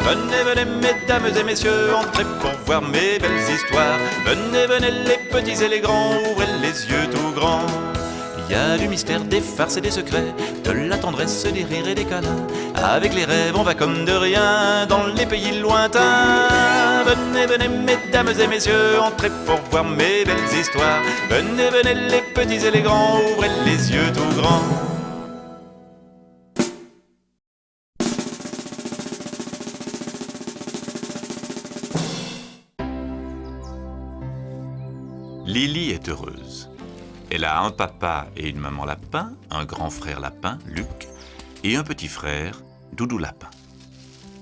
Venez, venez, mesdames et messieurs, entrez pour voir mes belles histoires. Venez, venez, les petits et les grands, ouvrez les yeux tout grands. Il y a du mystère, des farces et des secrets, de la tendresse, des rires et des câlins. Avec les rêves, on va comme de rien dans les pays lointains. Venez, venez, mesdames et messieurs, entrez pour voir mes belles histoires. Venez, venez, les petits et les grands, ouvrez les yeux tout grands. Lily est heureuse. Elle a un papa et une maman lapin, un grand frère lapin, Luc, et un petit frère, Doudou Lapin.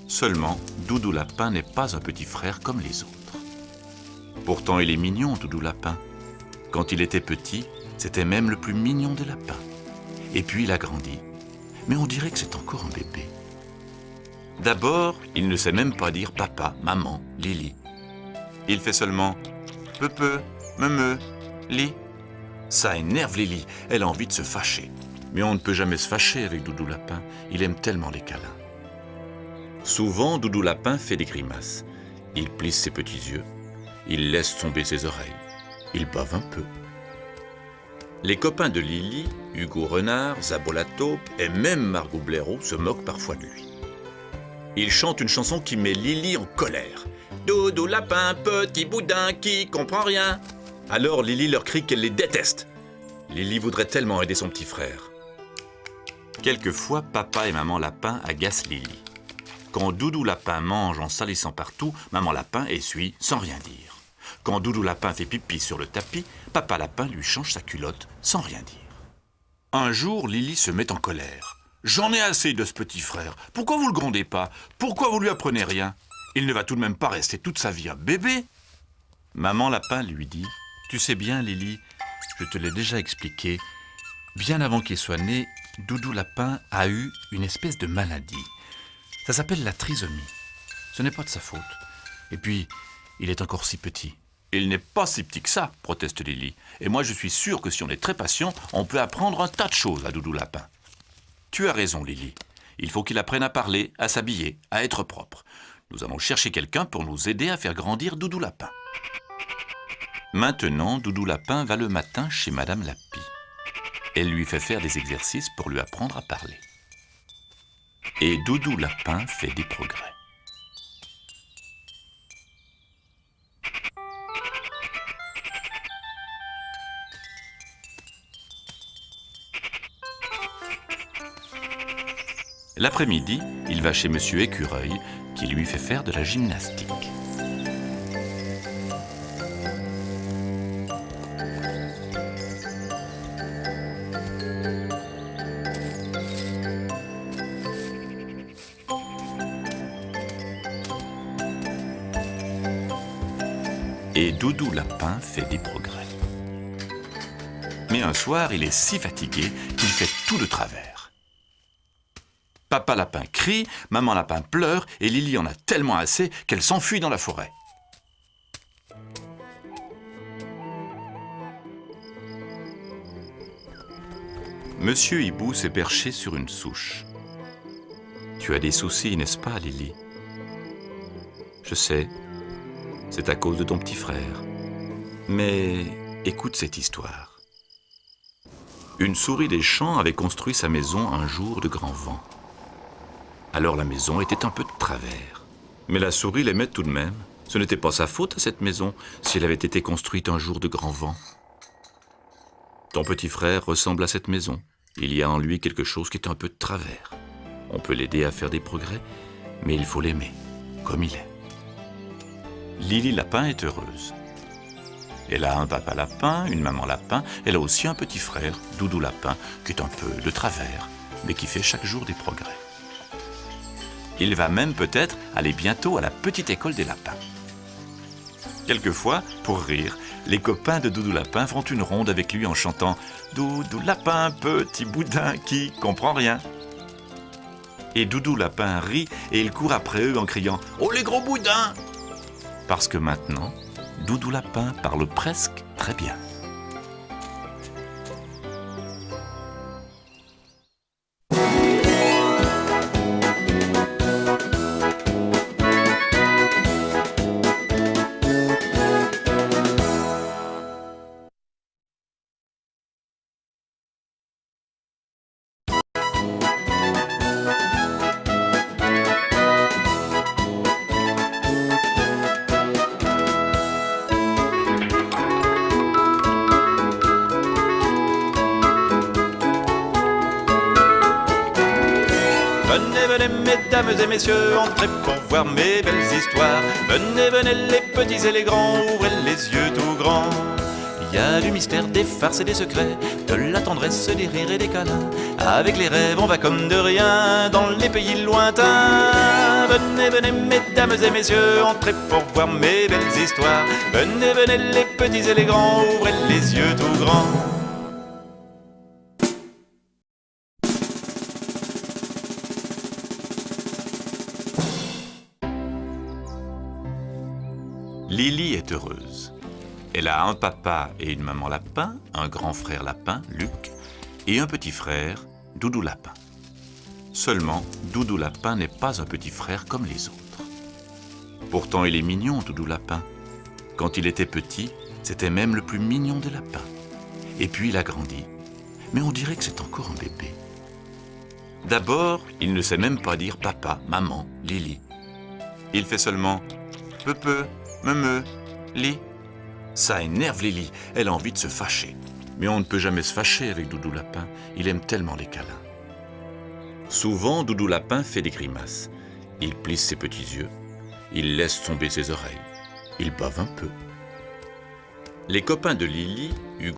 Seulement, Doudou Lapin n'est pas un petit frère comme les autres. Pourtant, il est mignon, Doudou Lapin. Quand il était petit, c'était même le plus mignon des lapins. Et puis, il a grandi. Mais on dirait que c'est encore un bébé. D'abord, il ne sait même pas dire papa, maman, Lily. Il fait seulement peu, me, li. Ça énerve Lily, elle a envie de se fâcher. Mais on ne peut jamais se fâcher avec Doudou Lapin, il aime tellement les câlins. Souvent, Doudou Lapin fait des grimaces. Il plisse ses petits yeux, il laisse tomber ses oreilles, il bave un peu. Les copains de Lily, Hugo Renard, Zabo la taupe et même Margot Blaireau se moquent parfois de lui. Ils chantent une chanson qui met Lily en colère. Doudou Lapin, petit boudin qui comprend rien. Alors Lily leur crie qu'elle les déteste. Lily voudrait tellement aider son petit frère. Quelquefois, papa et maman lapin agacent Lily. Quand Doudou Lapin mange en salissant partout, maman lapin essuie sans rien dire. Quand Doudou Lapin fait pipi sur le tapis, papa lapin lui change sa culotte sans rien dire. Un jour, Lily se met en colère. « J'en ai assez de ce petit frère. Pourquoi vous le grondez pas? Pourquoi vous lui apprenez rien? Il ne va tout de même pas rester toute sa vie un bébé. » Maman lapin lui dit « Tu sais bien, Lily, je te l'ai déjà expliqué, bien avant qu'il soit né, Doudou Lapin a eu une espèce de maladie. Ça s'appelle la trisomie. Ce n'est pas de sa faute. Et puis, il est encore si petit. » « Il n'est pas si petit que ça, proteste Lily. Et moi, je suis sûr que si on est très patient, on peut apprendre un tas de choses à Doudou Lapin. Tu as raison, Lily. Il faut qu'il apprenne à parler, à s'habiller, à être propre. Nous allons chercher quelqu'un pour nous aider à faire grandir Doudou Lapin. Maintenant, Doudou Lapin va le matin chez Madame Lapi. Elle lui fait faire des exercices pour lui apprendre à parler. Et Doudou Lapin fait des progrès. L'après-midi, il va chez Monsieur Écureuil, qui lui fait faire de la gymnastique. Et Doudou Lapin fait des progrès. Mais un soir, il est si fatigué qu'il fait tout de travers. Papa Lapin crie, maman Lapin pleure et Lily en a tellement assez qu'elle s'enfuit dans la forêt. Monsieur Hibou s'est perché sur une souche. « Tu as des soucis, n'est-ce pas, Lily ? » ?»« Je sais, c'est à cause de ton petit frère. Mais écoute cette histoire. Une souris des champs avait construit sa maison un jour de grand vent. Alors la maison était un peu de travers. Mais la souris l'aimait tout de même. Ce n'était pas sa faute à cette maison si elle avait été construite un jour de grand vent. Ton petit frère ressemble à cette maison. Il y a en lui quelque chose qui est un peu de travers. On peut l'aider à faire des progrès, mais il faut l'aimer, comme il est. Lily Lapin est heureuse. Elle a un papa lapin, une maman lapin. Elle a aussi un petit frère, Doudou Lapin, qui est un peu de travers, mais qui fait chaque jour des progrès. Il va même peut-être aller bientôt à la petite école des lapins. Quelquefois, pour rire, les copains de Doudou Lapin font une ronde avec lui en chantant « Doudou Lapin, petit boudin qui comprend rien ». Et Doudou Lapin rit et il court après eux en criant « Oh les gros boudins !» Parce que maintenant, Doudou Lapin parle presque très bien. mesdames et messieurs, entrez pour voir mes belles histoires. Venez, venez les petits et les grands, ouvrez les yeux tout grands. Il y a du mystère, des farces et des secrets, de la tendresse, des rires et des câlins. Avec les rêves, on va comme de rien dans les pays lointains. Venez, venez, mesdames et messieurs, entrez pour voir mes belles histoires. Venez, venez, les petits et les grands, ouvrez les yeux tout grands. Lily est heureuse. Elle a un papa et une maman lapin, un grand frère lapin, Luc, et un petit frère, Doudou Lapin. Seulement, Doudou Lapin n'est pas un petit frère comme les autres. Pourtant, il est mignon, Doudou Lapin. Quand il était petit, c'était même le plus mignon des lapins. Et puis il a grandi, mais on dirait que c'est encore un bébé. D'abord, il ne sait même pas dire papa, maman, Lily. Il fait seulement peu, me, li. Ça énerve Lily, elle a envie de se fâcher. Mais on ne peut jamais se fâcher avec Doudou Lapin, il aime tellement les câlins. Souvent, Doudou Lapin fait des grimaces. Il plisse ses petits yeux, il laisse tomber ses oreilles, il bave un peu. Les copains de Lily, Hugo